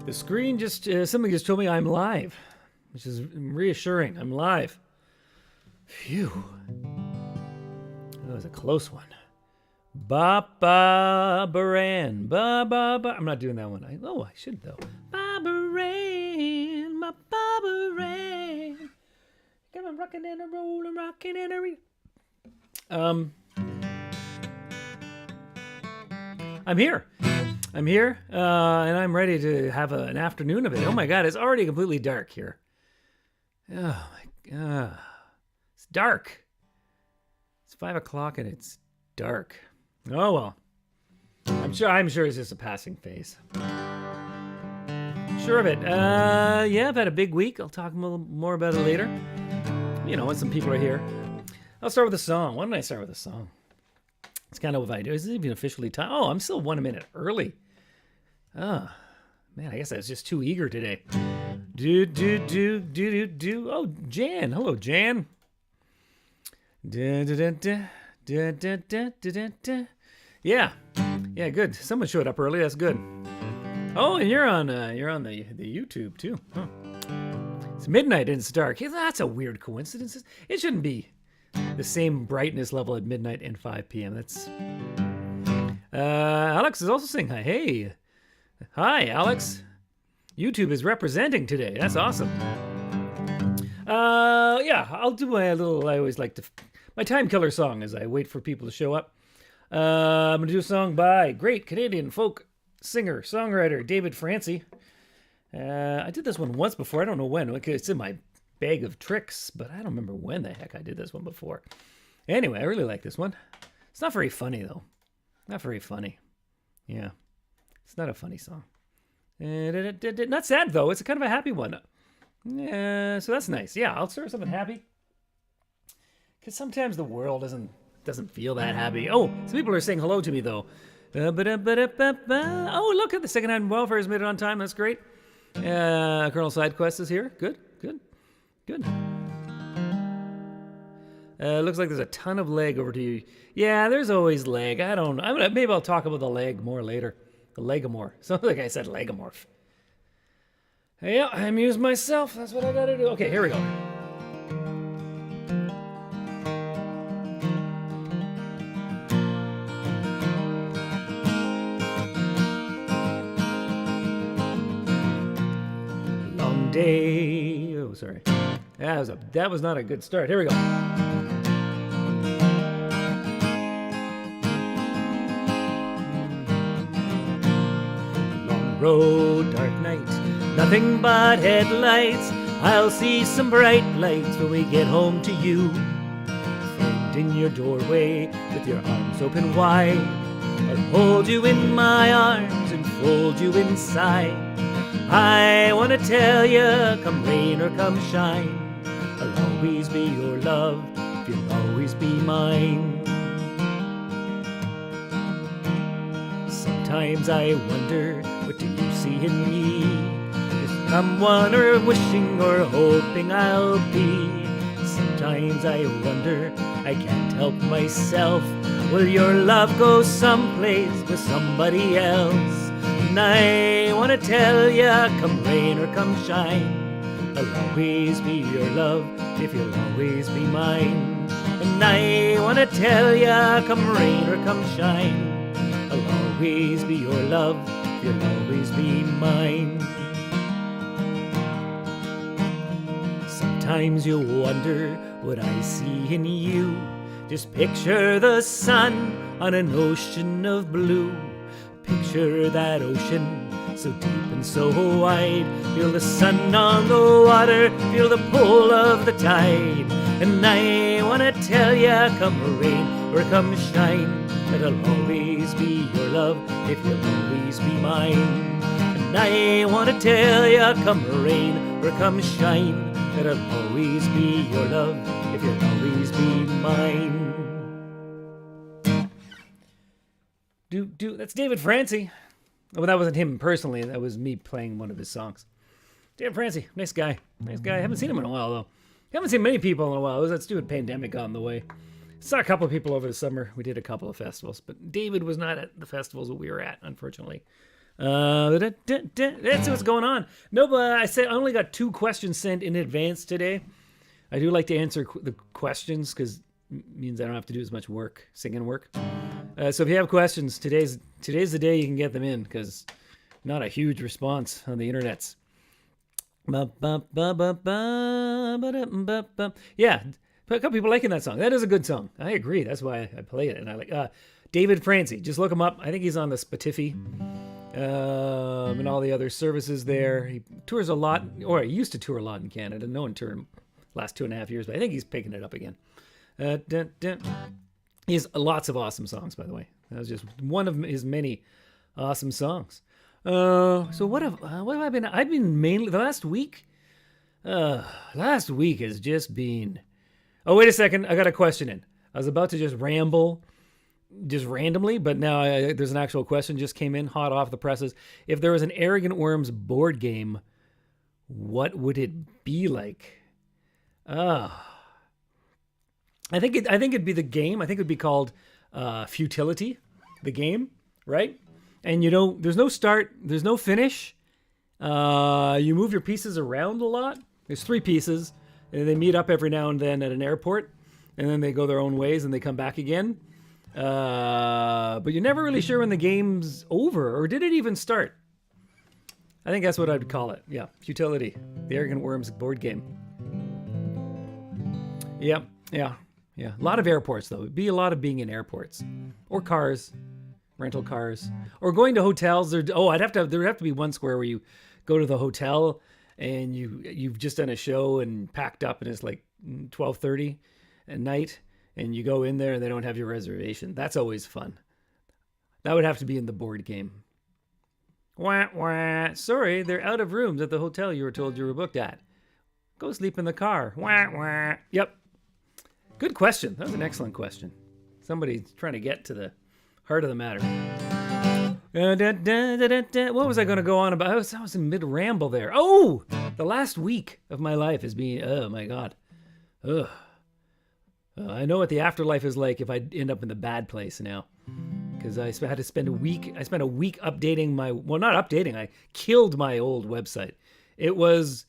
The screen just, something just told me I'm live, which is reassuring. I'm live. Phew. That was a close one. Ba ba baran, ba ba ba. I'm not doing that one. I should though. Ba baran, ba ba baran. Come on, rocking and a rolling, rocking and a I'm here. I'm here, and I'm ready to have an afternoon of it. Oh my God, it's already completely dark here. Oh my God, it's dark. It's 5 o'clock and it's dark. Oh well, I'm sure it's just a passing phase. Sure of it. Yeah, I've had a big week. I'll talk a little more about it later. You know, when some people are here. I'll start with a song. Why don't I start with a song? It's kind of what I do. Is it even officially time? Oh, I'm still 1 minute early. Man, I guess I was just too eager today. Do. Oh, Jan. Hello, Jan. Yeah, good. Someone showed up early. That's good. Oh, and you're on the YouTube too. Huh. It's midnight and it's dark. Yeah, that's a weird coincidence. It shouldn't be the same brightness level at midnight and 5 p.m. That's. Alex is also saying hi. Hey. Hi, Alex. YouTube is representing today. That's awesome. Yeah, I'll do my little, I always like to, my time killer song as I wait for people to show up. I'm going to do a song by great Canadian folk singer, songwriter, David Francie. I did this one once before. I don't know when. It's in my bag of tricks, but I don't remember when the heck I did this one before. Anyway, I really like this one. It's not very funny, though. Not very funny. Yeah. It's not a funny song. Not sad, though. It's a kind of a happy one. Yeah, so that's nice. Yeah, I'll start with something happy. Because sometimes the world doesn't feel that happy. Oh, some people are saying hello to me, though. Oh, look at the secondhand welfare has made it on time. That's great. Colonel Sidequest is here. Good. Looks like there's a ton of leg over to you. Yeah, there's always leg. Maybe I'll talk about the leg more later. The legomorph. Something like I said, legomorph. Yeah, I amuse myself. That's what I gotta do. Okay, here we go. Long day. Oh, sorry. That was not a good start. Here we go. Road, dark night, nothing but headlights. I'll see some bright lights when we get home to you. Framed in your doorway with your arms open wide, I'll hold you in my arms and fold you inside. I want to tell you, come rain or come shine, I'll always be your love, you'll always be mine. Sometimes I wonder, what do you see in me? Is someone or wishing or hoping I'll be? Sometimes I wonder, I can't help myself. Will your love go someplace with somebody else? And I want to tell ya, come rain or come shine, I'll always be your love if you'll always be mine. And I want to tell ya, come rain or come shine, I'll always be your love, you'll always be mine. Sometimes you'll wonder what I see in you. Just picture the sun on an ocean of blue. Picture that ocean so deep and so wide. Feel the sun on the water, feel the pull of the tide. And I want to tell ya, come rain or come shine, that I'll always be your love if you'll always be mine. And I want to tell ya, come rain or come shine, that I'll always be your love if you'll always be mine. That's David Francie. Well, that wasn't him personally. That was me playing one of his songs. David Francie, nice guy. Nice guy. I haven't seen him in a while, though. I haven't seen many people in a while. It was that stupid pandemic on the way. Saw a couple of people over the summer. We did a couple of festivals, but David was not at the festivals that we were at, unfortunately. That's what's going on. No, but I said I only got 2 questions sent in advance today. I do like to answer the questions because it means I don't have to do as much work, singing work. So if you have questions, today's the day you can get them in because not a huge response on the internets. Yeah, a couple people liking that song. That is a good song. I agree. That's why I play it. And I like David Francie. Just look him up. I think he's on the Spotify and all the other services there. He tours a lot, or he used to tour a lot in Canada. No one toured him last 2.5 years, but I think he's picking it up again. He has lots of awesome songs, by the way. That was just one of his many awesome songs. So what have I been? I've been mainly the last week. Last week has just been. Oh, wait a second! I got a question in. I was about to just ramble, just randomly, but now there's an actual question just came in, hot off the presses. If there was an Arrogant Worms board game, what would it be like? I think it'd be the game. I think it'd be called Futility, the game, right? And there's no start, there's no finish. You move your pieces around a lot. There's 3 pieces, and they meet up every now and then at an airport, and then they go their own ways and they come back again. But you're never really sure when the game's over, or did it even start? I think that's what I'd call it. Yeah, Futility, the Arrogant Worms board game. Yeah. A lot of airports, though. It'd be a lot of being in airports or cars. Rental cars, or going to hotels. There'd have to be one square where you go to the hotel and you've just done a show and packed up and it's like 12:30 at night and you go in there and they don't have your reservation. That's always fun. That would have to be in the board game. Wah, wah. Sorry, they're out of rooms at the hotel you were told you were booked at. Go sleep in the car. Wah, wah. Yep. Good question. That was an excellent question. Somebody's trying to get to the heart of the matter. What was I going to go on about? I was in mid-ramble there. Oh! The last week of my life has been, oh my God. Ugh. I know what the afterlife is like if I end up in the bad place now. Because I had to spend a week. I spent a week updating not updating. I killed my old website. It was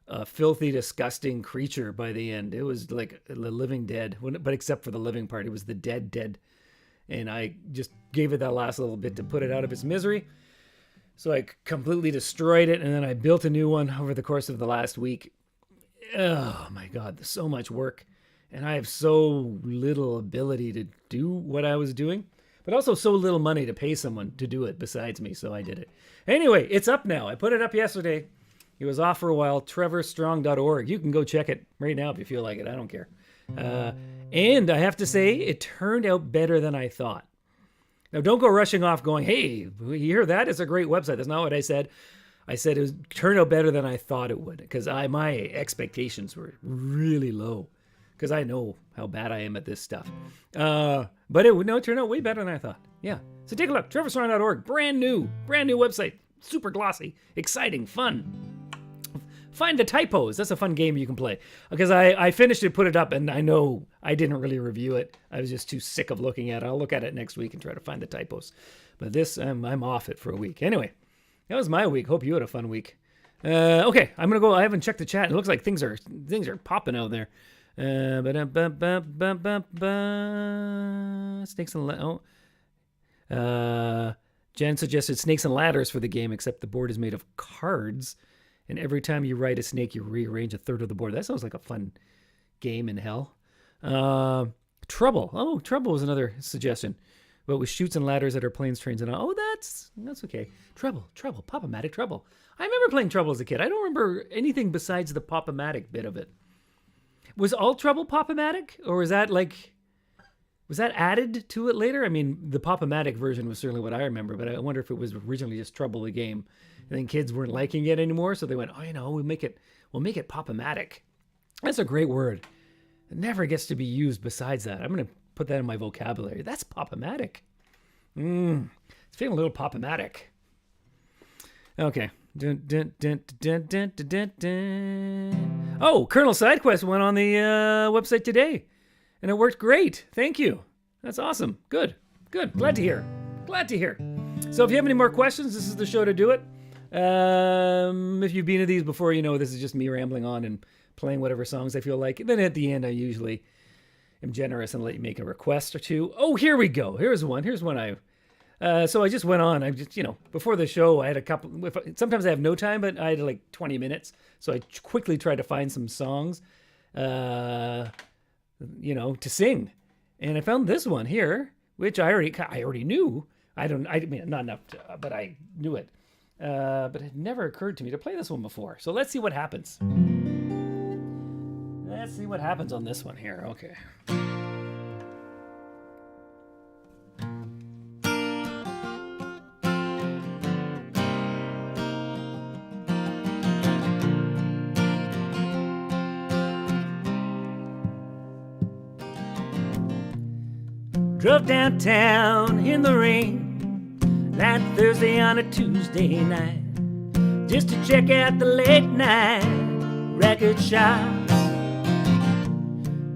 a filthy, disgusting creature by the end. It was like the living dead. But except for the living part. It was the dead. And I just gave it that last little bit to put it out of its misery. So I completely destroyed it, and then I built a new one over the course of the last week. Oh my God, so much work. And I have so little ability to do what I was doing, but also so little money to pay someone to do it besides me, so I did it. Anyway, it's up now. I put it up yesterday. It was off for a while, TrevorStrong.org. You can go check it right now if you feel like it. I don't care. And I have to say, it turned out better than I thought. Now, don't go rushing off going, hey, you hear that? It's a great website. That's not what I said. I said it turned out better than I thought it would because my expectations were really low because I know how bad I am at this stuff. But it turned out way better than I thought. Yeah. So take a look. TrevorStrong.org. Brand new website. Super glossy. Exciting. Fun. Find the typos. That's a fun game you can play. Because I finished it, put it up, and I know I didn't really review it. I was just too sick of looking at it. I'll look at it next week and try to find the typos. But this, I'm off it for a week. Anyway, that was my week. Hope you had a fun week. Okay, I'm going to go. I haven't checked the chat. It looks like things are popping out there. Snakes and Jen suggested snakes and ladders for the game, except the board is made of cards. And every time you ride a snake, you rearrange a third of the board. That sounds like a fun game in hell. Trouble. Oh, Trouble was another suggestion. But with chutes and ladders that are planes, trains, and all. Oh, that's okay. Trouble. Pop-O-Matic Trouble. I remember playing Trouble as a kid. I don't remember anything besides the Pop-O-Matic bit of it. Was all Trouble Pop-O-Matic? Or was that added to it later? I mean, the Pop-O-Matic version was certainly what I remember, but I wonder if it was originally just Trouble the game. And then kids weren't liking it anymore, so they went, we'll make it Pop-O-Matic. That's a great word. It never gets to be used besides that. I'm going to put that in my vocabulary. That's Pop-O-Matic. It's feeling a little Pop-O-Matic. Okay. Oh, Colonel SideQuest went on the website today, and it worked great. Thank you. That's awesome. Good. Glad to hear. So if you have any more questions, this is the show to do it. If you've been to these before, you know this is just me rambling on and playing whatever songs I feel like. And then at the end, I usually am generous and let you make a request or two. Oh, here we go. Here's one. So I just went on. I just, before the show, I had a couple. Sometimes I have no time, but I had like 20 minutes. So I quickly tried to find some songs, to sing. And I found this one here, which I already knew. I mean, not enough, but I knew it. But it never occurred to me to play this one before. So let's see what happens. Let's see what happens on this one here. Okay. Drove downtown in the rain that Thursday on a Tuesday night, just to check out the late night record shops.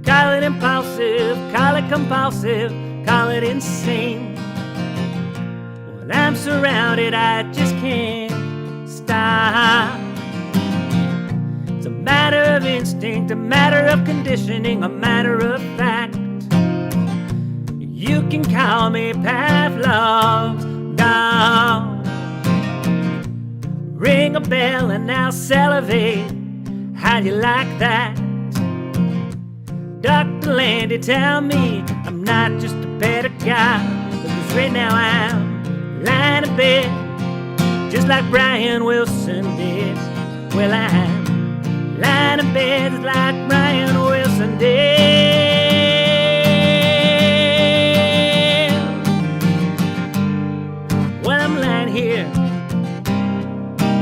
Call it impulsive, call it compulsive, call it insane. When I'm surrounded, I just can't stop. It's a matter of instinct, a matter of conditioning, a matter of fact. You can call me Pavlov's dog. Ring a bell and I'll salivate. How do you like that? Dr. Landy, tell me I'm not just a better guy, because right now I'm lying in bed just like Brian Wilson did. Well, I'm lying in bed just like Brian Wilson did. Here,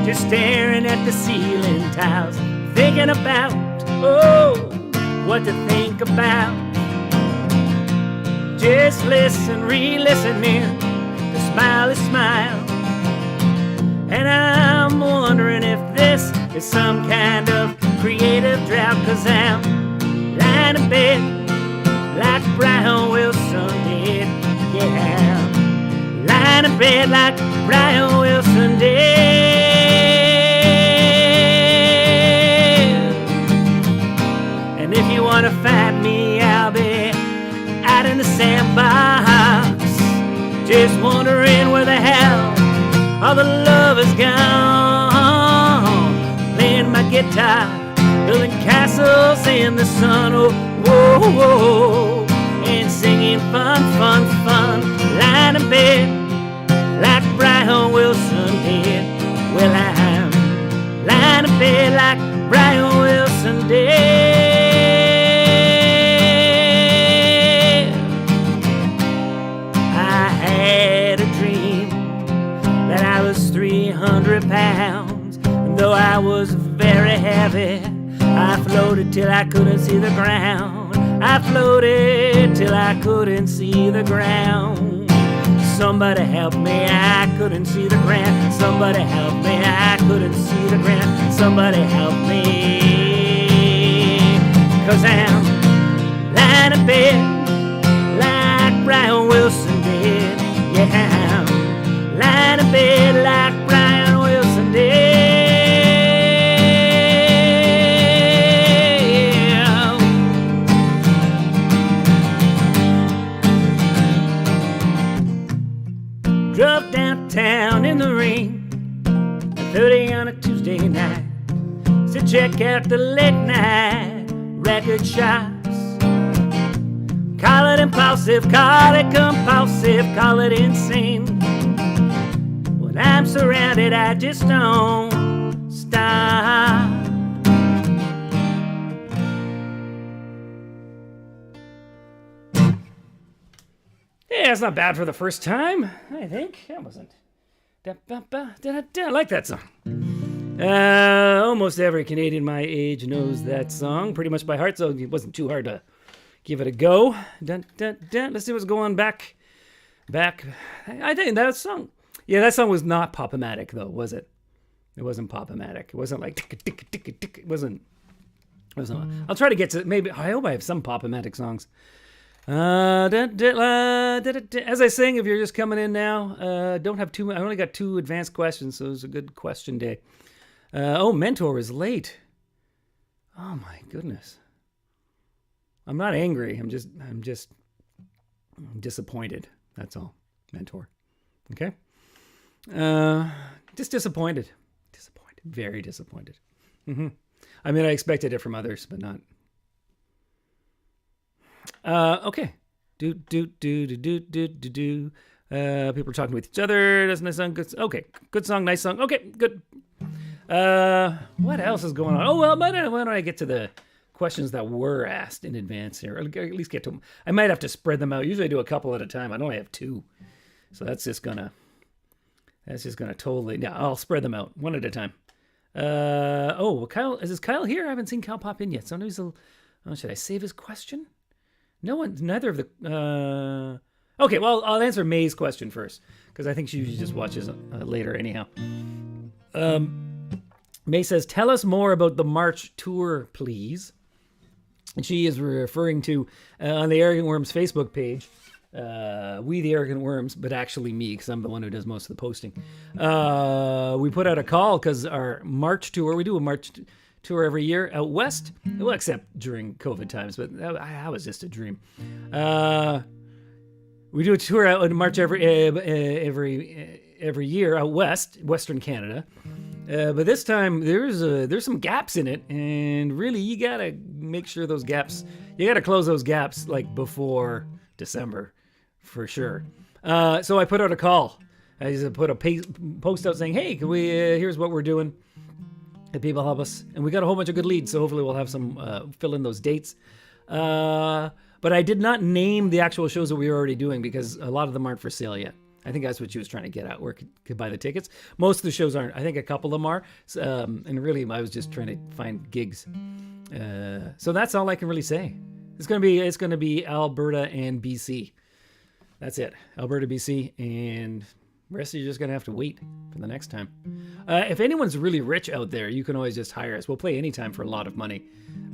just staring at the ceiling tiles, thinking about, what to think about. Just listen, re-listening to Smiley Smile. And I'm wondering if this is some kind of creative drought, 'cause I'm lying in bed like Brian Wilson did. Yeah, lying in bed like Brian Wilson did. And if you want to find me, I'll be out in the sandbox, just wondering where the hell all the love is gone. Playing my guitar, building castles in the sun, whoa, and singing fun, fun, fun. Lying in bed like Brian Wilson did. Well, I'm lying in bed like Brian Wilson did. I had a dream that I was 300 pounds, and though I was very heavy, I floated till I couldn't see the ground. I floated till I couldn't see the ground. Somebody help me, I couldn't see the ground. Somebody help me, I couldn't see the ground. Somebody help me, 'cause I'm lying in bed like Brian Wilson did. Yeah, I'm lying in bed like Brian Wilson did. Drove downtown in the rain, 30 on a Tuesday night, to check out the late night record shops. Call it impulsive, call it compulsive, call it insane. When I'm surrounded, I just don't stop. Yeah, it's not bad for the first time, I think. That wasn't... I like that song. Almost every Canadian my age knows that song pretty much by heart, so it wasn't too hard to give it a go. Let's see what's going back. I think that song... Yeah, that song was not Pop-O-Matic, though, was it? It wasn't Pop-O-Matic. It wasn't like... It wasn't... I'll try to get to... Maybe... I hope I have some Pop-O-Matic songs. As I sing, if you're just coming in now, don't have too. I only got 2 advanced questions, so it was a good question day. Mentor is late. Oh my goodness. I'm not angry. I'm just disappointed. That's all. Mentor. Okay. Just disappointed. Disappointed. Very disappointed. I mean, I expected it from others, but not. Okay. People are talking with each other. Doesn't that sound good? Okay. Good song. Nice song. Okay. Good. What else is going on? Oh, well, why don't I get to the questions that were asked in advance here? Or at least get to them. I might have to spread them out. Usually I do a couple at a time. I only have 2. So that's just gonna totally, yeah, I'll spread them out one at a time. Kyle, is Kyle here? I haven't seen Kyle pop in yet. So should I save his question? Neither of the, okay, well, I'll answer May's question first, because I think she usually just watches later anyhow. May says, tell us more about the March tour, please. And she is referring to, on the Arrogant Worms Facebook page, we the Arrogant Worms, but actually me, because I'm the one who does most of the posting. We put out a call because our March tour, we do a March tour every year out west, well, except during COVID times, but that was just a dream. We do a tour out in March every year out west, Western Canada. But this time there's some gaps in it, and really you gotta make sure you gotta close those gaps like before December, for sure. So I put out a call. I just put a post out saying, hey, can we? Here's what we're doing. If people help us, and we got a whole bunch of good leads, so hopefully we'll have some fill in those dates. But I did not name the actual shows that we were already doing because a lot of them aren't for sale yet. I think that's what she was trying to get at, where could buy the tickets. Most of the shows aren't. I think a couple of them are. And really, I was just trying to find gigs. So that's all I can really say. It's gonna be Alberta and BC. That's it. Alberta, BC, and the rest of you are just gonna have to wait for the next time. If anyone's really rich out there, you can always just hire us. We'll play anytime for a lot of money.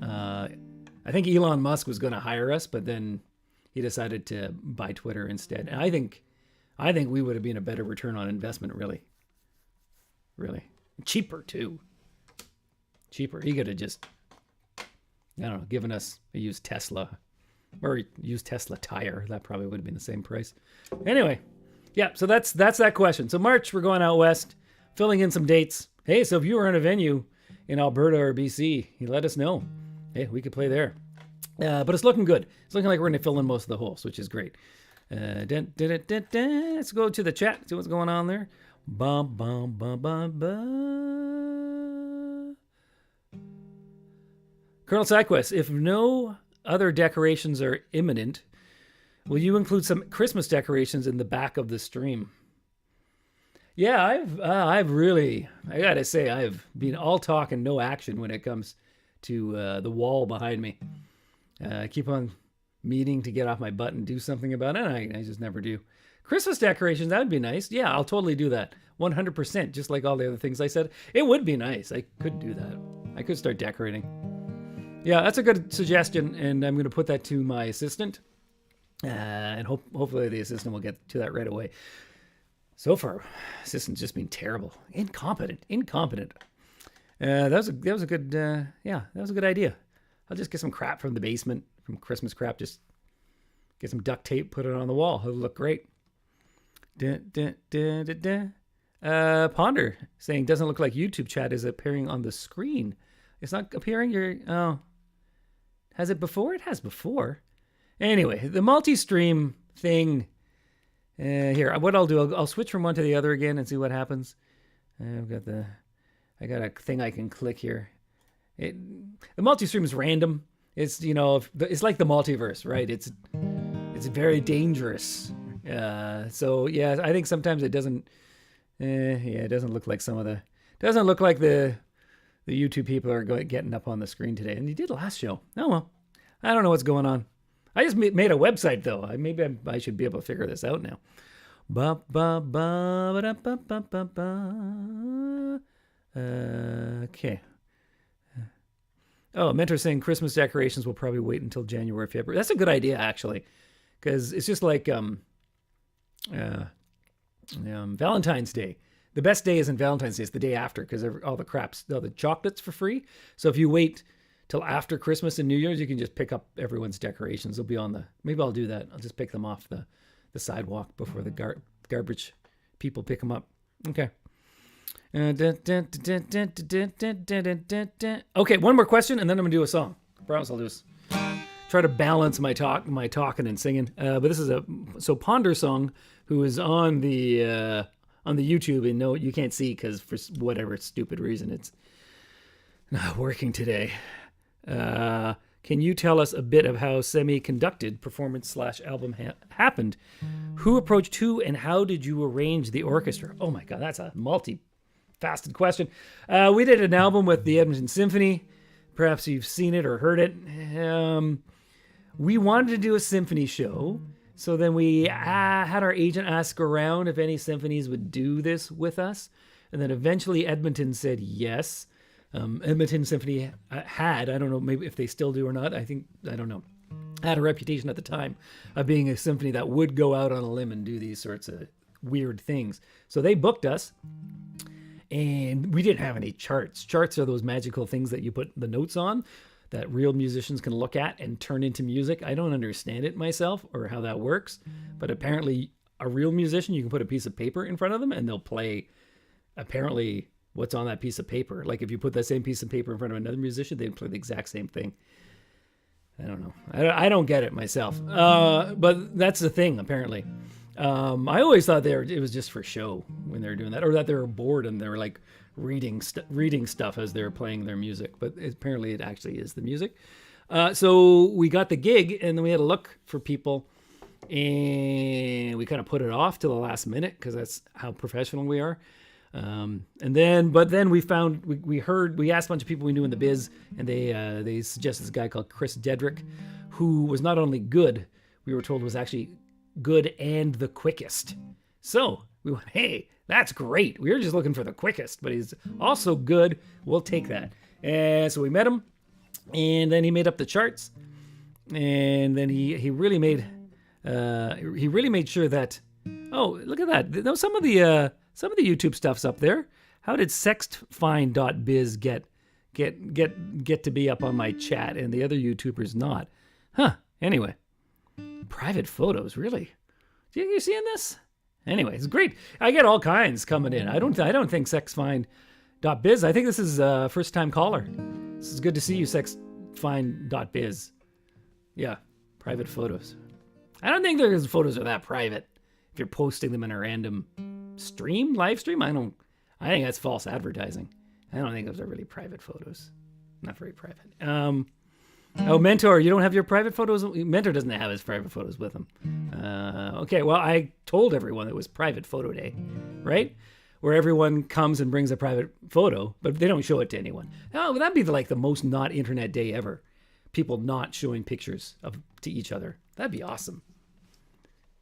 I think Elon Musk was gonna hire us, but then he decided to buy Twitter instead. And I think we would have been a better return on investment, really. Cheaper, too. Cheaper. He could have just, given us a used Tesla or used Tesla tire. That probably would have been the same price. Anyway, yeah, so that's that question. So March, we're going out west, filling in some dates. Hey, so if you were in a venue in Alberta or BC, you let us know. Hey, we could play there. But it's looking good. It's looking like we're going to fill in most of the holes, which is great. Let's go to the chat, see what's going on there. Colonel Syquest, if no other decorations are imminent, will you include some Christmas decorations in the back of the stream? Yeah, I've really, I gotta say, I've been all talk and no action when it comes to the wall behind me. I keep on meeting to get off my butt and do something about it, and I just never do. Christmas decorations, that would be nice. Yeah, I'll totally do that. 100%, just like all the other things I said. It would be nice. I could do that. I could start decorating. Yeah, that's a good suggestion, and I'm going to put that to my assistant. And hopefully the assistant will get to that right away. So far, assistant's just been terrible. Incompetent. That was a good, that was a good idea. I'll just get some crap from the basement, from Christmas crap, just get some duct tape, put it on the wall. It'll look great. Ponder saying, doesn't look like YouTube chat is appearing on the screen. It's not appearing? Has it before? It has before. Anyway, the multi-stream thing. Here, what I'll do, I'll switch from one to the other again and see what happens. I got a thing I can click here. The multi-stream is random. It's, it's like the multiverse, right? It's very dangerous. So yeah, I think sometimes it doesn't. It doesn't look like doesn't look like the YouTube people are getting up on the screen today. And you did last show. Oh well, I don't know what's going on. I just made a website though. Maybe I should be able to figure this out now. Okay. Oh, Mentor saying Christmas decorations will probably wait until January, February. That's a good idea, actually, because it's just like Valentine's Day. The best day isn't Valentine's Day; it's the day after, because all the chocolates for free. So if you wait till after Christmas and New Year's, you can just pick up everyone's decorations. They'll be on maybe I'll do that. I'll just pick them off the sidewalk before the garbage people pick them up. Okay. Okay, one more question, and then I'm gonna do a song. Promise I'll try to balance my talking and singing. But this is so Ponder Song, who is on the YouTube, and no, you can't see because for whatever stupid reason it's not working today. Can you tell us a bit of how semi-conducted performance / album happened? Who approached who, and how did you arrange the orchestra? Oh my God, that's a multi-faceted question. We did an album with the Edmonton Symphony. Perhaps you've seen it or heard it. We wanted to do a symphony show, so then we had our agent ask around if any symphonies would do this with us, and then eventually Edmonton said yes. Edmonton Symphony had, I don't know, maybe if they still do or not, I don't know, had a reputation at the time of being a symphony that would go out on a limb and do these sorts of weird things. So they booked us, and we didn't have any charts. Charts are those magical things that you put the notes on that real musicians can look at and turn into music. I don't understand it myself or how that works, but apparently a real musician, you can put a piece of paper in front of them and they'll play apparently what's on that piece of paper. Like if you put that same piece of paper in front of another musician, they'd play the exact same thing. I don't know. I don't get it myself. But that's the thing, apparently. I always thought it was just for show when they were doing that, or that they were bored and they were like reading stuff as they were playing their music. But apparently it actually is the music. So we got the gig, and then we had to look for people, and we kind of put it off to the last minute because that's how professional we are. But then we found, we asked a bunch of people we knew in the biz, and they suggested this guy called Chris Dedrick, who was not only good, we were told was actually good and the quickest. So we went, hey, that's great. We were just looking for the quickest, but he's also good. We'll take that. And so we met him, and then he made up the charts, and then he really made sure that, oh, look at that. Some of the YouTube stuff's up there. How did sextfind.biz get to be up on my chat and the other YouTubers not? Anyway, private photos, really? You seeing this? Anyway, it's great. I get all kinds coming in. I don't think sextfind.biz. I think this is a first time caller. This is good to see you, sextfind.biz. Yeah, private photos. I don't think their photos are that private. If you're posting them in a random live stream, I think that's false advertising. I don't think those are really private photos. Not very private. Mentor, you don't have your private photos? Mentor doesn't have his private photos with him. Okay, well, I told everyone it was private photo day, right? Where everyone comes and brings a private photo, but they don't show it to anyone. Oh, that'd be like the most not internet day ever. People not showing pictures to each other. That'd be awesome.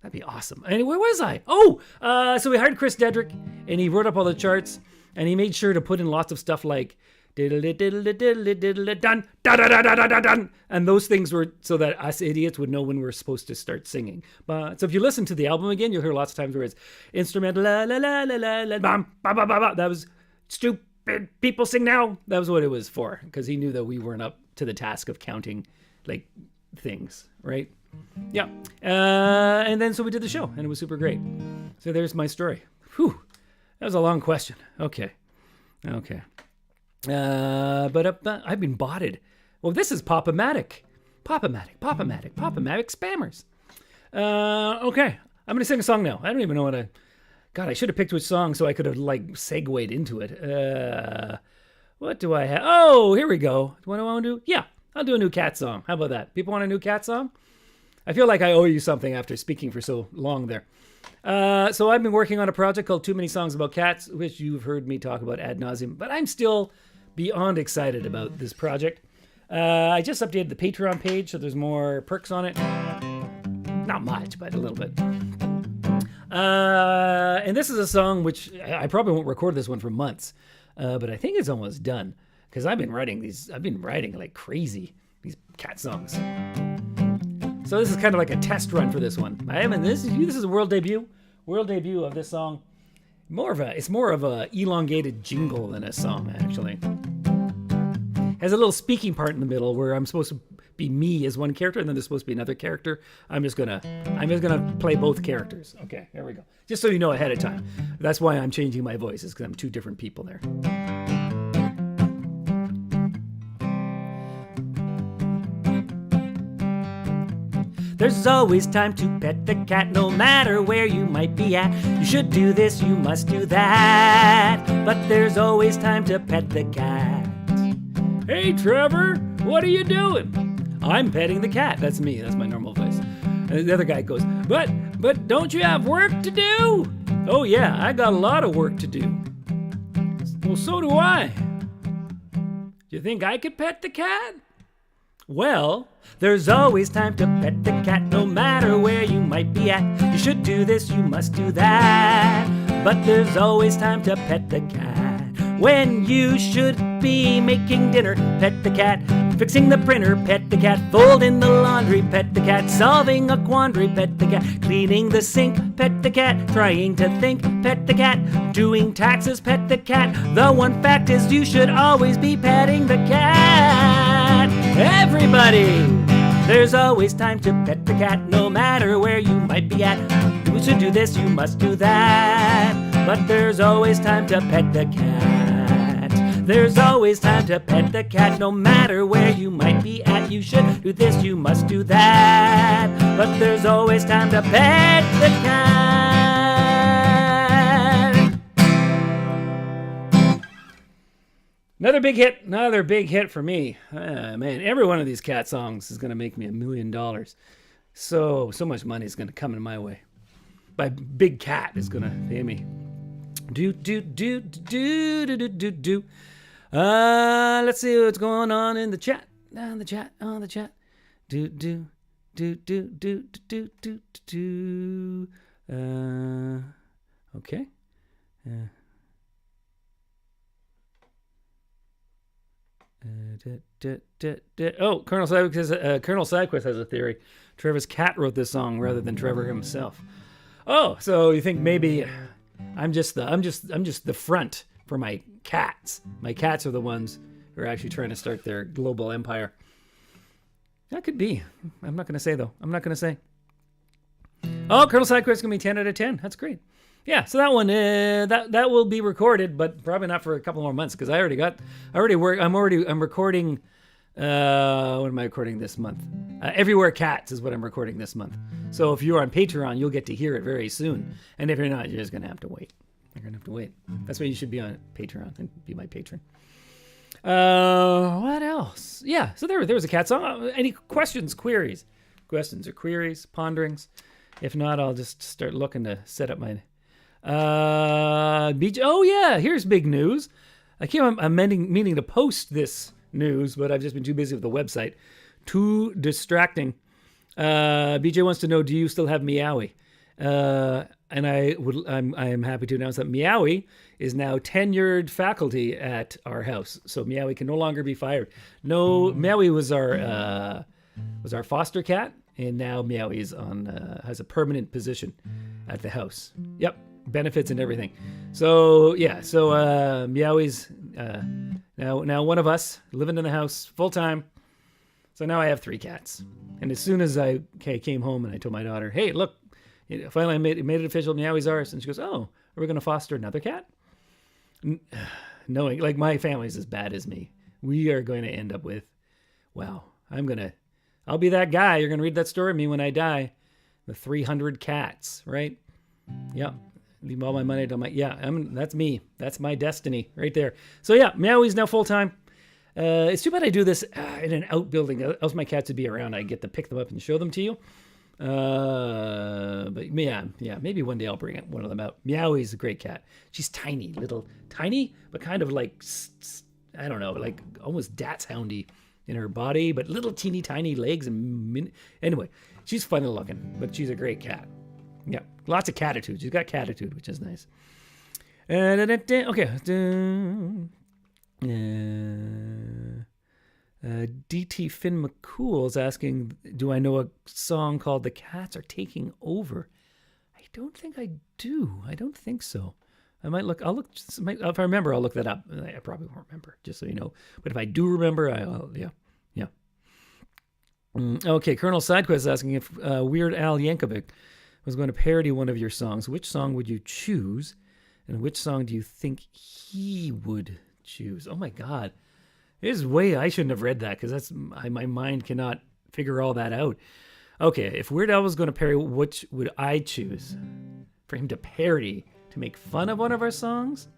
That'd be awesome. Anyway, where was I? So we hired Chris Dedrick, and he wrote up all the charts, and he made sure to put in lots of stuff like diddle diddle diddle diddle dun da da da da da dun, and those things were so that us idiots would know when we're supposed to start singing. But so if you listen to the album again, you'll hear lots of times where it's instrumental la la la la la la bam ba ba ba ba. That was stupid. People sing now. That was what it was for, because he knew that we weren't up to the task of counting like things, right? Yeah. And then so we did the show, and it was super great. So there's my story. Whew. That was a long question. Okay. But I've been botted. Well, this is Pop-O-Matic. Pop-O-Matic spammers. Okay. I'm going to sing a song now. I don't even know God, I should have picked which song so I could have segued into it. What do I have? Oh, here we go. What do I want to do? Yeah, I'll do a new cat song. How about that? People want a new cat song? I feel like I owe you something after speaking for so long there. So I've been working on a project called Too Many Songs About Cats, which you've heard me talk about ad nauseum, but I'm still beyond excited about this project. I just updated the Patreon page, so there's more perks on it. Not much, but a little bit. And this is a song which I probably won't record this one for months, but I think it's almost done. because I've been writing like crazy, these cat songs. So this is kind of like a test run for this one. This is a world debut of this song. It's more of a elongated jingle than a song, actually. Has a little speaking part in the middle where I'm supposed to be me as one character, and then there's supposed to be another character. I'm just gonna play both characters. Okay, there we go. Just so you know ahead of time. That's why I'm changing my voice, is because I'm two different people there. There's always time to pet the cat, no matter where you might be at. You should do this, you must do that. But there's always time to pet the cat. Hey, Trevor, what are you doing? I'm petting the cat. That's me. That's my normal voice. And the other guy goes, but don't you have work to do? Oh, yeah, I got a lot of work to do. Well, so do I. Do you think I could pet the cat? Well, there's always time to pet the cat, no matter where you might be at. You should do this, you must do that. But there's always time to pet the cat. When you should be making dinner, pet the cat. Fixing the printer, pet the cat. Folding the laundry, pet the cat. Solving a quandary, pet the cat. Cleaning the sink, pet the cat. Trying to think, pet the cat. Doing taxes, pet the cat. The one fact is you should always be petting the cat. Everybody, there's always time to pet the cat, no matter where you might be at. You should do this, you must do that. But there's always time to pet the cat. There's always time to pet the cat, no matter where you might be at. You should do this, you must do that. But there's always time to pet the cat. Another big hit for me. Man, every one of these cat songs is going to make me $1 million. So much money is going to come in my way. My big cat is going to pay me. Let's see what's going on in the chat. On the chat. Okay. Colonel Sidequest has a theory. Trevor's cat wrote this song rather than Trevor himself. Oh, so you think maybe I'm just the front for my cats. My cats are the ones who are actually trying to start their global empire. That could be. I'm not going to say though. Oh, Colonel Sidequest is going to be 10 out of 10. That's great. Yeah, so that one that will be recorded, but probably not for a couple more months because I'm recording. What am I recording this month? Everywhere Cats is what I'm recording this month. So if you're on Patreon, you'll get to hear it very soon. And if you're not, you're just gonna have to wait. That's why you should be on Patreon and be my patron. What else? Yeah, so there was a cat song. Any questions, queries, ponderings? If not, I'll just start looking to set up my. Oh yeah, here's big news. I'm meaning to post this news, but I've just been too busy with the website. Too distracting. BJ wants to know, do you still have Meowie? And I'm happy to announce that Meowie is now tenured faculty at our house. So Meowie can no longer be fired. No, Meowie was our foster cat, and now Meowie is has a permanent position at the house. Yep. Benefits and everything. So yeah, Meowie's now one of us living in the house full time. So now I have 3 cats. And as soon as I came home and I told my daughter, "Hey, look, finally I made it official. Meowie's ours," and she goes, "Oh, are we going to foster another cat?" Knowing like my family's as bad as me, we are going to end up with, wow, I'll be that guy. You're going to read that story of me when I die. The 300 cats, right? Yep. Leave all my money to that's me. That's my destiny right there. So yeah, Meowie's now full time. It's too bad I do this in an outbuilding. Else my cats would be around. I get to pick them up and show them to you. But yeah, maybe one day I'll bring one of them out. Meowie's a great cat. She's tiny, but kind of like, I don't know, like almost dachshundy in her body, but little teeny tiny legs anyway, she's funny looking, but she's a great cat. Yeah, lots of catitude. She's got catitude, which is nice. Okay. DT Finn McCool is asking, do I know a song called The Cats Are Taking Over? I don't think I do. I don't think so. I might look. I'll look. If I remember, I'll look that up. I probably won't remember, just so you know. But if I do remember, I'll. Yeah. Okay, Colonel Sidequest is asking if Weird Al Yankovic was going to parody one of your songs. Which song would you choose, and which song do you think he would choose? Oh my God, this is way. I shouldn't have read that because my mind cannot figure all that out. Okay, if Weird Al was going to parody, which would I choose for him to parody? To make fun of one of our songs?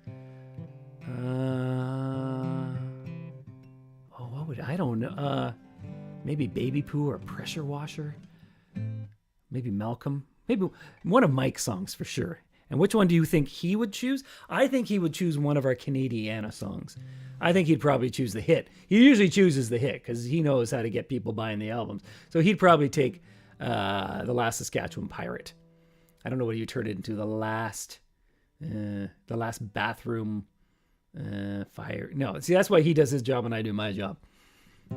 What would I don't know. Maybe Baby Poo or Pressure Washer. Maybe Malcolm. Maybe one of Mike's songs for sure. And which one do you think he would choose? I think he would choose one of our Canadiana songs. I think he'd probably choose the hit. He usually chooses the hit because he knows how to get people buying the albums. So he'd probably take The Last Saskatchewan Pirate. I don't know what you turned it into. The last bathroom fire. No, see, that's why he does his job and I do my job.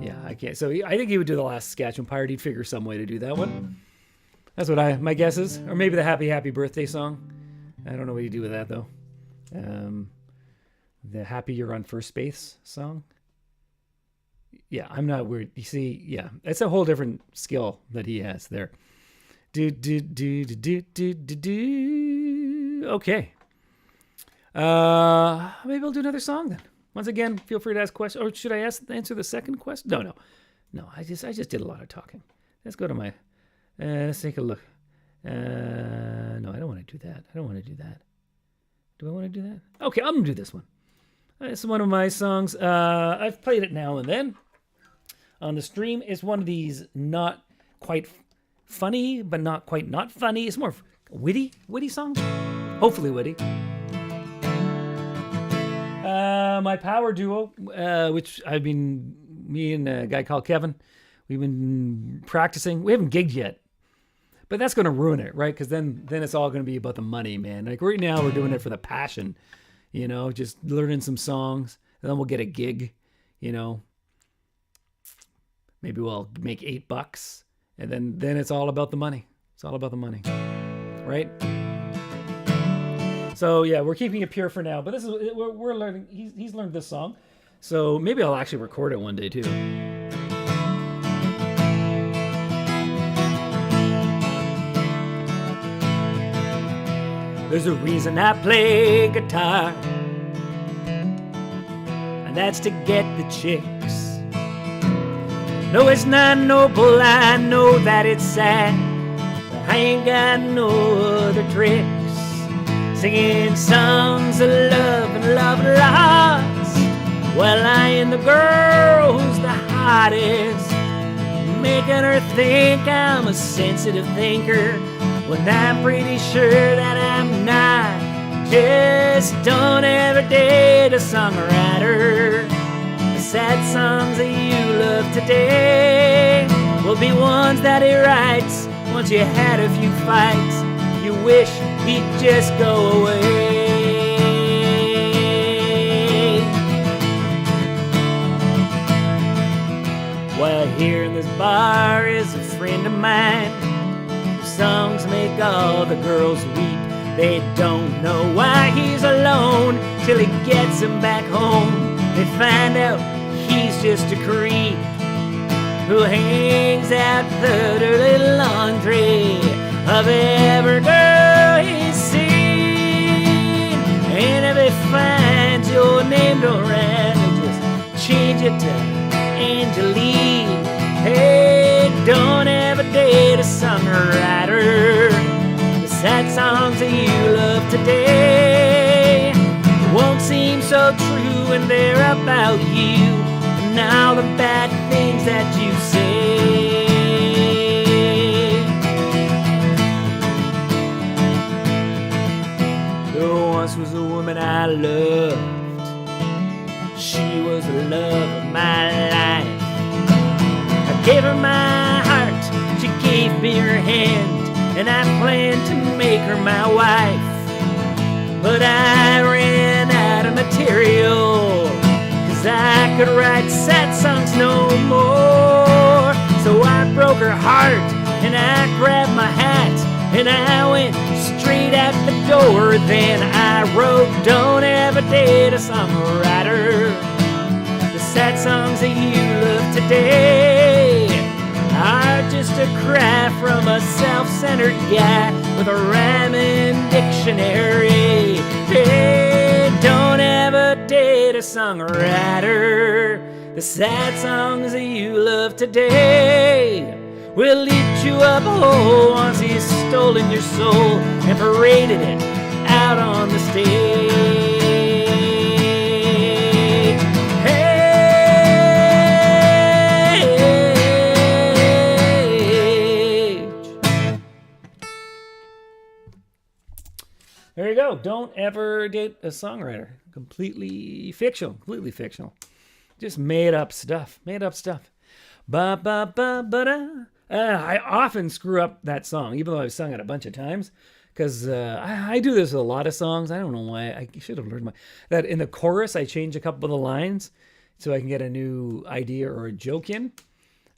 Yeah, I can't. So I think he would do The Last Saskatchewan Pirate. He'd figure some way to do that one. That's what my guess is. Or maybe the Happy Birthday song. I don't know what you do with that though. The Happy You're on First Base song. Yeah, I'm not weird. You see, yeah, it's a whole different skill that he has there. Okay. Maybe I'll do another song then. Once again, feel free to ask questions. Or should I answer the second question? No. I just did a lot of talking. Let's go to my. Let's take a look. No, I don't want to do that. Do I want to do that? Okay, I'm gonna do this one. It's one of my songs. I've played it now and then on the stream. It's one of these not quite funny, but not quite not funny. It's more witty songs. Hopefully witty. My power duo, which me and a guy called Kevin, we've been practicing. We haven't gigged yet, but that's going to ruin it, right? Because then it's all going to be about the money, man. Like right now, we're doing it for the passion, just learning some songs, and then we'll get a gig, Maybe we'll make $8, and then it's all about the money. It's all about the money, right? So yeah, we're keeping it pure for now, but we're learning. He's learned this song, so maybe I'll actually record it one day too. There's a reason I play guitar, and that's to get the chicks. No, it's not noble. I know that it's sad, but I ain't got no other tricks. Singing songs of love and love lost, while I am the girl who's the hottest, making her think I'm a sensitive thinker, when I'm pretty sure that I'm not. Just don't ever date a songwriter. The sad songs that you love today will be ones that he writes once you had a few fights. You wish he'd just go away. Well, here in this bar is a friend of mine. Songs make all the girls weep. They don't know why he's alone till he gets them back home. They find out he's just a creep who hangs out the dirty laundry of every girl he's seen. And if he finds your name don't rhyme, just change it to Angeline. Hey, don't ever date a songwriter. The sad songs that you love today won't seem so true when they're about you and all the bad things that you say. Once was a woman I loved. She was the love of my life. I gave her my heart, she gave me her hand, and I planned to make her my wife. But I ran out of material, 'cause could write sad songs no more. So I broke her heart, and I grabbed my hat, and I went straight out the door. Then I wrote, don't ever date a songwriter. The sad songs that you love today are just a cry from a self-centered guy with a rhyming dictionary. Hey, don't ever date a songwriter. The sad songs that you love today will eat you up whole once he's stolen your soul and paraded it out on the stage. There you go. Don't ever date a songwriter. Completely fictional. Just made up stuff. Ba ba ba ba da. I often screw up that song, even though I've sung it a bunch of times, because I do this with a lot of songs. I don't know why. I should have learned that in the chorus I change a couple of the lines so I can get a new idea or a joke in.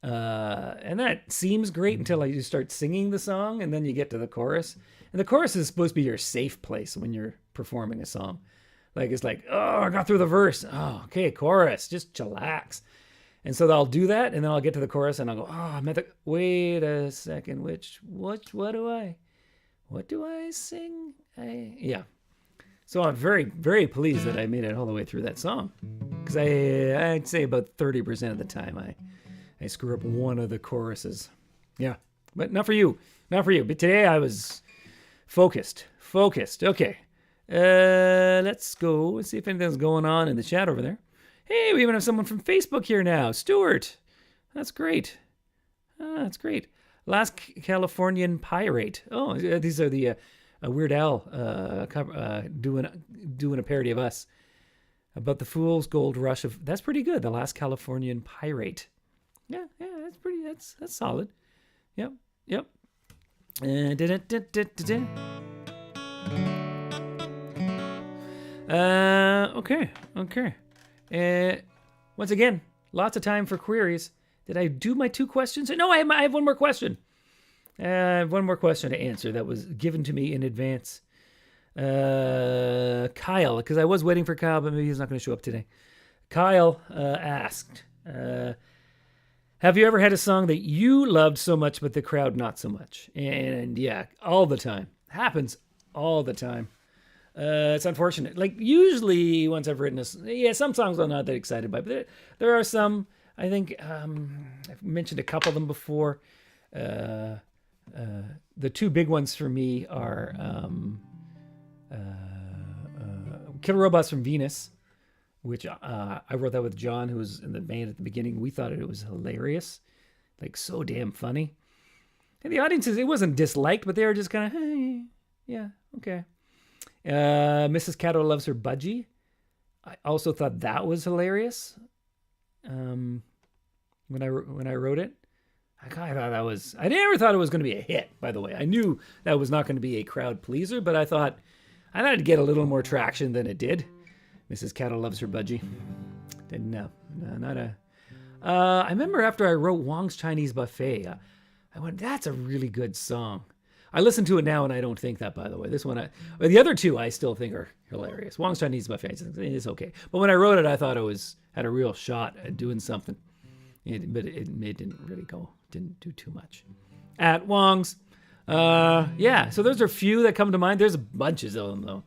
And that seems great until you start singing the song, and then you get to the chorus. And the chorus is supposed to be your safe place when you're performing a song. Like, it's like, oh, I got through the verse. Oh, okay, chorus, just chillax. And so I'll do that, and then I'll get to the chorus, and I'll go, oh, I'm at the, wait a second, what do I sing? Yeah. So I'm very, very pleased that I made it all the way through that song. Because I'd say about 30% of the time I screw up one of the choruses. Yeah, but not for you. But today I was focused. Okay. Let's go and see if anything's going on in the chat over there. Hey, we even have someone from Facebook here now. Stuart. That's great. Last Californian Pirate. Oh, these are the Weird Al doing a parody of us about the Fool's Gold Rush of. That's pretty good. The Last Californian Pirate. Yeah, that's solid. Yep. Okay. Once again, lots of time for queries. Did I do my 2 questions? No, I have one more question. I have one more question to answer that was given to me in advance. Kyle, because I was waiting for Kyle, but maybe he's not going to show up today. Kyle asked, have you ever had a song that you loved so much, but the crowd not so much? And yeah, all the time. Happens all the time. It's unfortunate. Like, usually once I've written some songs I'm not that excited by, but there are some. I think I've mentioned a couple of them before. The 2 big ones for me are Killer Robots from Venus, which I wrote that with John, who was in the band at the beginning. We thought it was hilarious, like so damn funny. And the audiences, it wasn't disliked, but they were just kind of, hey, yeah, okay. Mrs. Cato Loves Her Budgie. I also thought that was hilarious. When I wrote it, I never thought it was going to be a hit, by the way. I knew that was not going to be a crowd pleaser, but I thought it'd get a little more traction than it did. Mrs. Cato Loves Her Budgie. I remember after I wrote Wong's Chinese Buffet, I went, that's a really good song. I listen to it now and I don't think that, by the way. This one, the other 2 I still think are hilarious. Wong's Chinese Buffet is okay. But when I wrote it, I thought it had a real shot at doing something. But it didn't really didn't do too much. At Wong's. So those are a few that come to mind. There's bunches of them, though.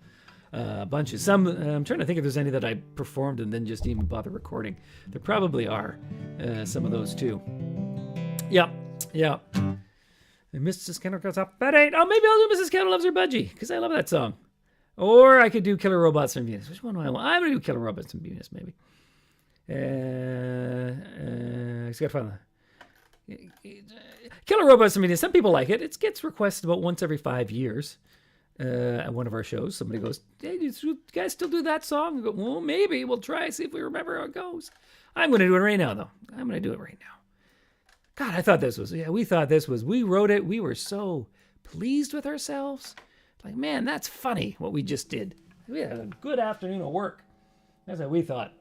Bunches. Some, I'm trying to think if there's any that I performed and then just even bother recording. There probably are some of those, too. Yeah. And Mrs. Kendall goes up at 8. Oh, maybe I'll do Mrs. Kendall Loves Her Budgie, because I love that song. Or I could do Killer Robots from Venus. Which one do I want? I'm going to do Killer Robots from Venus, maybe. It's got fun. Killer Robots from Venus. Some people like it. It gets requested about once every 5 years. At one of our shows, somebody goes, hey, do you guys still do that song? I go, well, maybe. We'll try, see if we remember how it goes. I'm going to do it right now, though. God, we wrote it. We were so pleased with ourselves. Like, man, that's funny what we just did. We had a good afternoon of work. That's what we thought.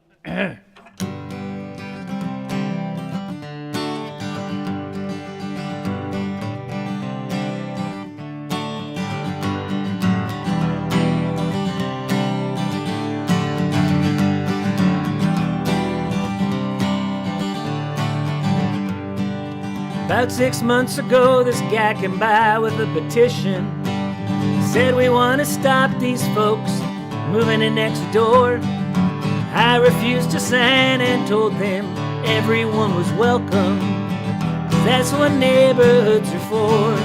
About 6 months ago, this guy came by with a petition. Said we want to stop these folks moving in next door. I refused to sign and told them everyone was welcome, 'cause that's what neighborhoods are for.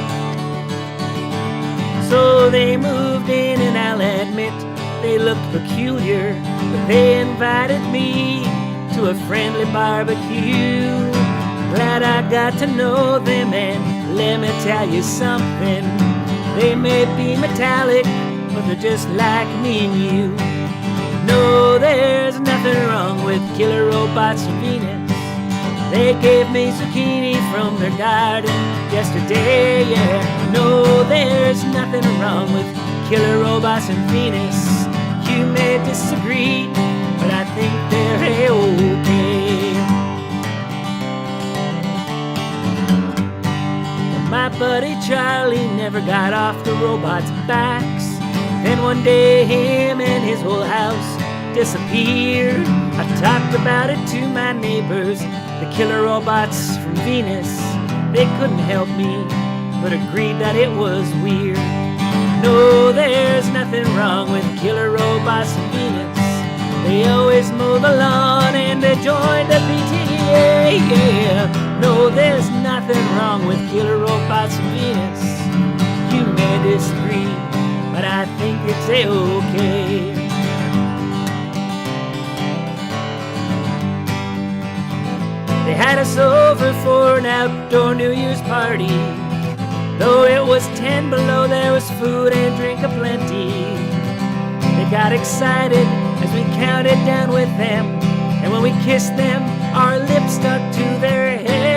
So they moved in, and I'll admit they looked peculiar, but they invited me to a friendly barbecue. Glad I got to know them, and let me tell you something. They may be metallic, but they're just like me and you. No, there's nothing wrong with killer robots from Venus. They gave me zucchini from their garden yesterday, yeah. No, there's nothing wrong with killer robots from Venus. You may disagree, but I think they're A-okay. My buddy Charlie never got off the robots' backs. Then one day him and his whole house disappeared. I talked about it to my neighbors, the killer robots from Venus. They couldn't help me, but agreed that it was weird. No, there's nothing wrong with killer robots from Venus. They always mow the lawn and they join the PTA, yeah. No, there's nothing wrong with killer robots from Venus. You may disagree, but I think it's A-okay. They had us over for an outdoor New Year's party. Though it was 10 below, there was food and drink aplenty. They got excited as we counted down with them, and when we kissed them, our lips stuck to their heads.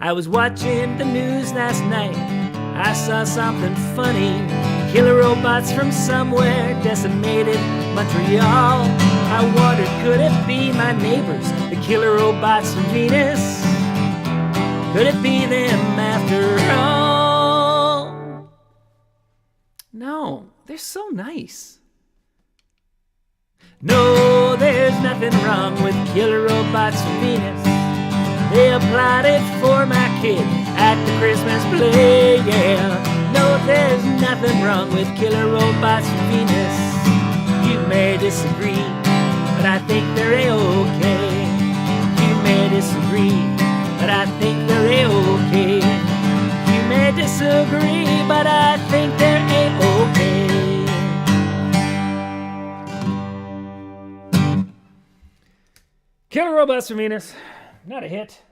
I was watching the news last night. I saw something funny. Killer robots from somewhere decimated Montreal. I wondered, could it be my neighbors, the killer robots from Venus? Could it be them after all? No, they're so nice. No, there's nothing wrong with killer robots from Venus. They applauded for my kid at the Christmas play, yeah. No, there's nothing wrong with killer robots from Venus. You may disagree, but I think they're A-okay. You may disagree, but I think they're A-okay. You may disagree, but I think they're A-okay. Killer robots from Venus. Not a hit.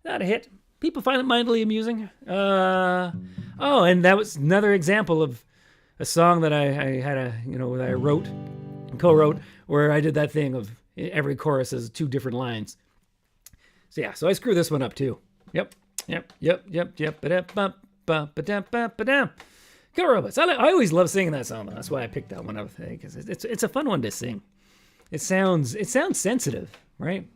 Not a hit. People find it mildly amusing. Oh, and that was another example of a song that I had that I wrote, co-wrote, where I did that thing of every chorus has 2 different lines. So yeah, so I screwed this one up too. Yep. Killer robots. I always love singing that song though. That's why I picked that one up, because it's a fun one to sing. It sounds sensitive, right?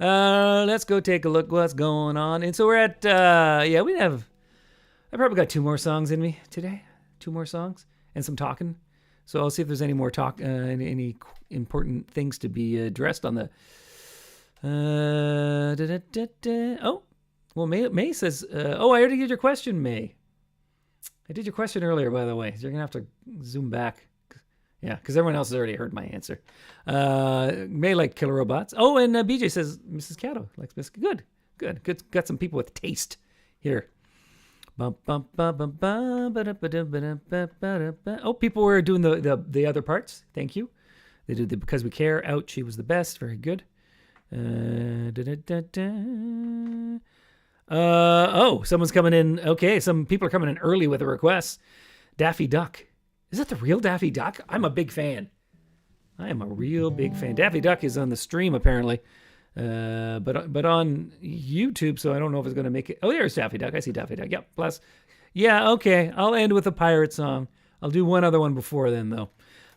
Let's go take a look what's going on. And so we're at I probably got 2 more songs in me today. 2 more songs and some talking. So I'll see if there's any more talk, any important things to be addressed on the. Oh, well, May says, I already did your question, May. I did your question earlier, by the way. So you're gonna have to zoom back. Yeah, because everyone else has already heard my answer. May like killer robots. Oh, and BJ says Mrs. Cato likes biscuit. Good. Got some people with taste here. Oh, people were doing the other parts. Thank you. They did the Because We Care. Out, she was the best. Very good. Someone's coming in. Okay, some people are coming in early with a request. Daffy Duck. Is that the real Daffy Duck? I'm a big fan. I am a real big fan. Daffy Duck is on the stream apparently, but on YouTube. So I don't know if it's going to make it. Oh, there's Daffy Duck. I see Daffy Duck. Yep. Plus, yeah. Okay. I'll end with a pirate song. I'll do one other one before then, though.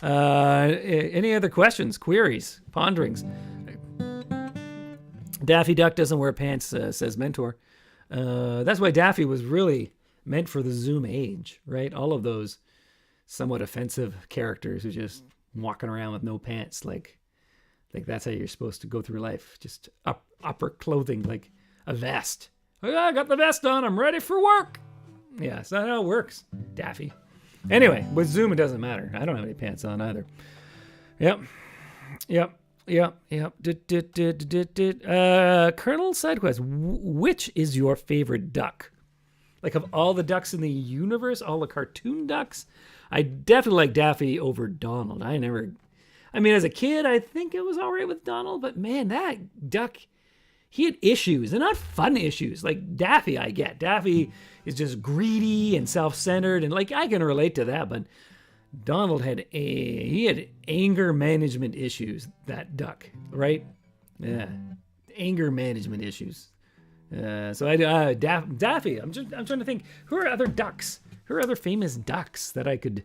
Any other questions, queries, ponderings? Daffy Duck doesn't wear pants, says Mentor. That's why Daffy was really meant for the Zoom age, right? All of those somewhat offensive characters who just walking around with no pants, like Like that's how you're supposed to go through life. Just upper clothing, like a vest. Oh, I got the vest on. I'm ready for work. Yeah, it's not how it works, Daffy. Anyway, with Zoom, it doesn't matter. I don't have any pants on either. Yep. Colonel Sidequest, which is your favorite duck? Like of all the ducks in the universe, all the cartoon ducks, I definitely like Daffy over Donald. I mean, as a kid, I think it was all right with Donald, but man, that duck, he had issues, and not fun issues. Like Daffy, I get. Daffy is just greedy and self-centered, and like I can relate to that, but Donald had anger management issues, that duck, right? Yeah, anger management issues. Daffy, I'm trying to think, who are other ducks? Who are other famous ducks that I could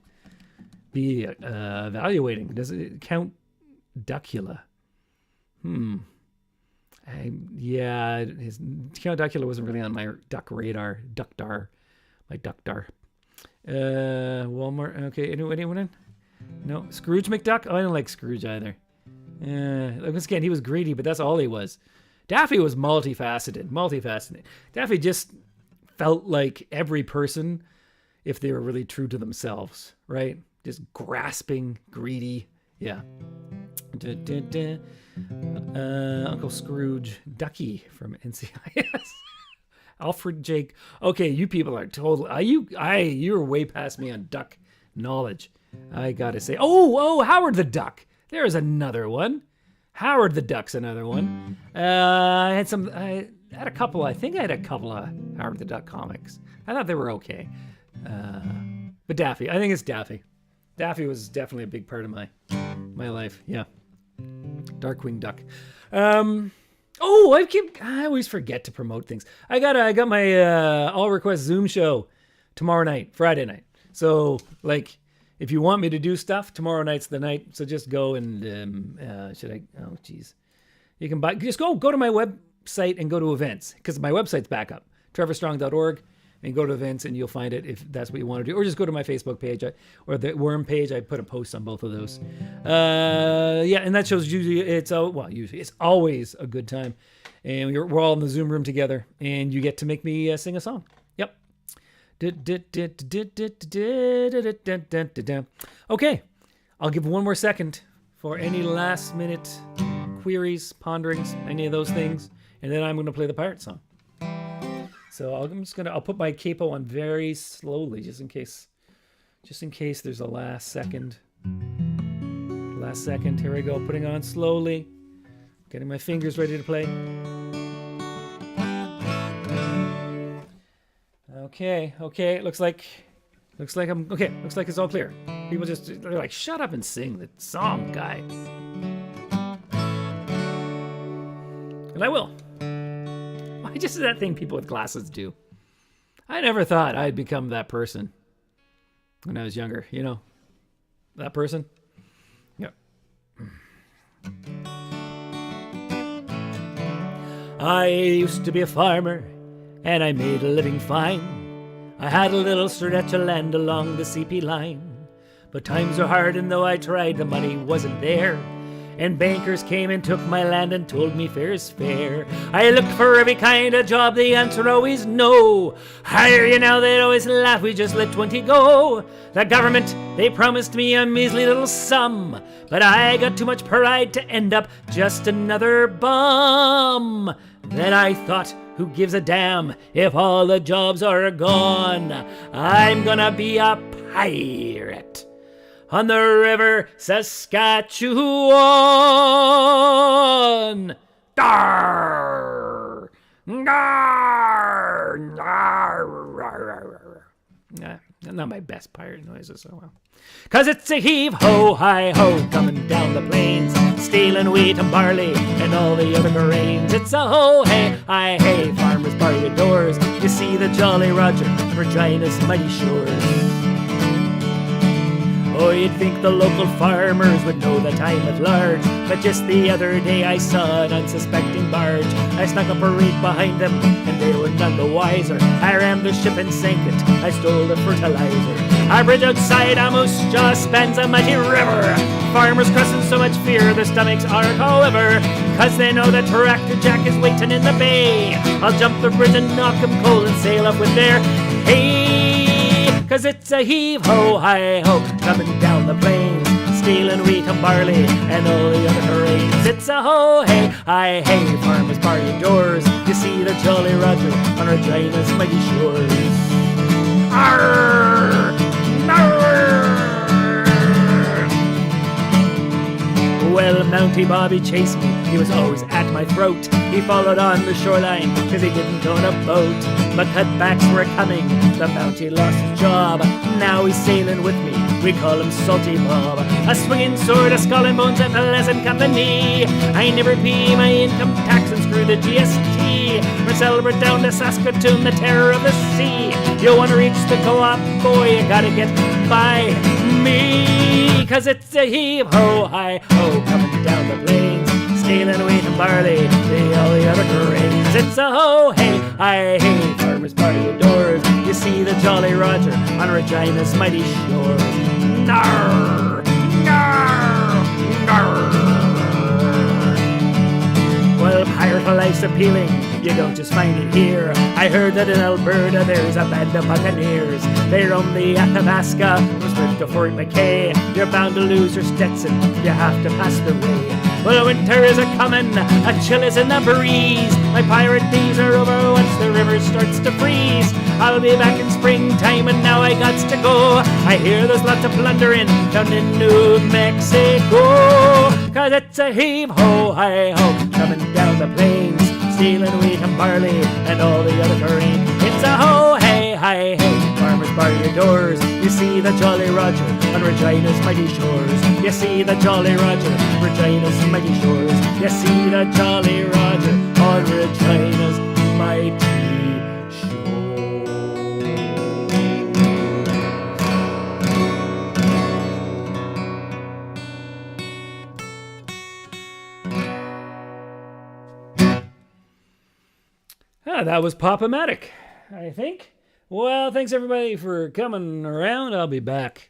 be evaluating? Does it count Duckula? Count Duckula wasn't really on my duck radar. My duckdar. Walmart. Okay, anyone in? No. Scrooge McDuck? Oh, I don't like Scrooge either. Once again, he was greedy, but that's all he was. Daffy was multifaceted. Daffy just felt like every person if they were really true to themselves, right? Just grasping, greedy. Yeah. Uncle Scrooge, Ducky from NCIS. Alfred Jake. Okay, you people are totally. You're way past me on duck knowledge. I gotta say. Oh, Howard the Duck. There's another one. Howard the Duck's another one. I had a couple. I think I had a couple of Howard the Duck comics. I thought they were okay. But Daffy. I think it's Daffy. Daffy was definitely a big part of my life. Yeah. Darkwing Duck. I always forget to promote things. I got my all request Zoom show tomorrow night, Friday night. So like, if you want me to do stuff, tomorrow night's the night. So just go and you can just go to my website and go to events, because my website's back up, TrevorStrong.org, and go to events and you'll find it if that's what you want to do, or just go to my Facebook page or the Worm page. I put a post on both of those. And that shows usually it's always a good time, and we're all in the Zoom room together, and you get to make me sing a song. Yep. Okay, I'll give one more second for any last minute queries, ponderings, any of those things, and then I'm going to play the pirate song. So I'll put my capo on very slowly, just in case there's a last second. Here we go, putting on slowly, getting my fingers ready to play. Okay. It looks like I'm okay. Looks like it's all clear. People they're like, shut up and sing the song, guy. And I will. Why just is that thing people with glasses do? I never thought I'd become that person when I was younger. You know, that person. Yep. I used to be a farmer, and I made a living fine. I had a little stretch of land along the CP line. But times were hard, and though I tried, the money wasn't there. And bankers came and took my land and told me fair is fair. I looked for every kind of job, the answer always no. Hire you now, they'd always laugh, we just let 20 go. The government, they promised me a measly little sum, but I got too much pride to end up just another bum. Then I thought, who gives a damn if all the jobs are gone? I'm gonna be a pirate on the river Saskatchewan. Dar! Dar! Dar! Nah, not my best pirate noises, so well. 'Cause it's a heave-ho, hi-ho, coming down the plains, stealing wheat and barley and all the other grains. It's a ho-hey, hi-hey, farmers bar your doors. You see the Jolly Roger, Regina's mighty shores. Oh, you'd think the local farmers would know that I'm at large, but just the other day I saw an unsuspecting barge. I snuck up a reef behind them, and they were none the wiser. I rammed the ship and sank it, I stole the fertilizer. Our bridge outside Amos Jaw spans a mighty river. Farmers crossing so much fear, their stomachs arc, however, 'cause they know that Tractor Jack is waiting in the bay. I'll jump the bridge and knock him cold and sail up with their hay. 'Cause it's a heave-ho, hi-ho, coming down the plains, stealing wheat and barley and all the other terrains. It's a ho-hey, hi-hey, farmers bar your doors. You see the Jolly Roger on Regina's mighty shores. Arr! Arr! Well, Mountie Bobby chased me, he was always at my throat. He followed on the shoreline, 'cause he didn't own a boat. But cutbacks were coming, the Mountie lost his job. Now he's sailing with me, we call him Salty Bob. A swinging sword, a skull and bones, and pleasant company. I never pay my income tax and screw the GST. Marcel, we're down to Saskatoon, the terror of the sea. You wanna reach the co-op, boy, you gotta get by me. 'Cause it's a heave-ho, hi-ho, coming down the plains, stealing wheat and barley, all the other grains. It's a ho-hey, hi-hey, farmers bar your doors. You see the Jolly Roger on Regina's mighty shores. Narr! Narr! Narr! Well, pirate life's appealing, you don't just find it here. I heard that in Alberta there's a band of buccaneers. They roam the Athabasca from Smith to Fort McKay. You're bound to lose your Stetson, you have to pass the way. Well, winter is a-comin', a chill is in the breeze. My pirate days are over once the river starts to freeze. I'll be back in springtime and now I gots to go. I hear there's lots of plundering down in New Mexico. 'Cause it's a heave-ho, hi-ho, coming down the plains, stealing wheat and barley and all the other terrain. It's a ho-hey, hi-hey, farmers bar your doors. You see the Jolly Roger on Regina's mighty shores. You see the Jolly Roger, Regina's mighty shores. You see the Jolly Roger on Regina's mighty shores. That was Pop-O-Matic, I think. Well, thanks everybody for coming around. I'll be back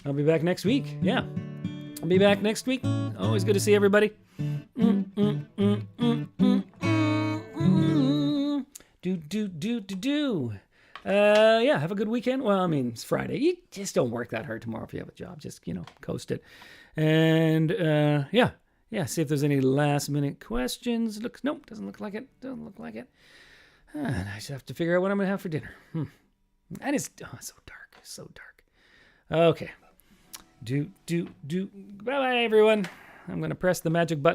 next week. Yeah, I'll be back next week. Always good to see everybody. Yeah, have a good weekend. Well, I mean, it's Friday. You just don't work that hard tomorrow if you have a job. Just, coast it. And, yeah, see if there's any last minute questions. Nope, doesn't look like it. I just have to figure out what I'm going to have for dinner. And it's so dark. Okay. Bye-bye, everyone. I'm going to press the magic button.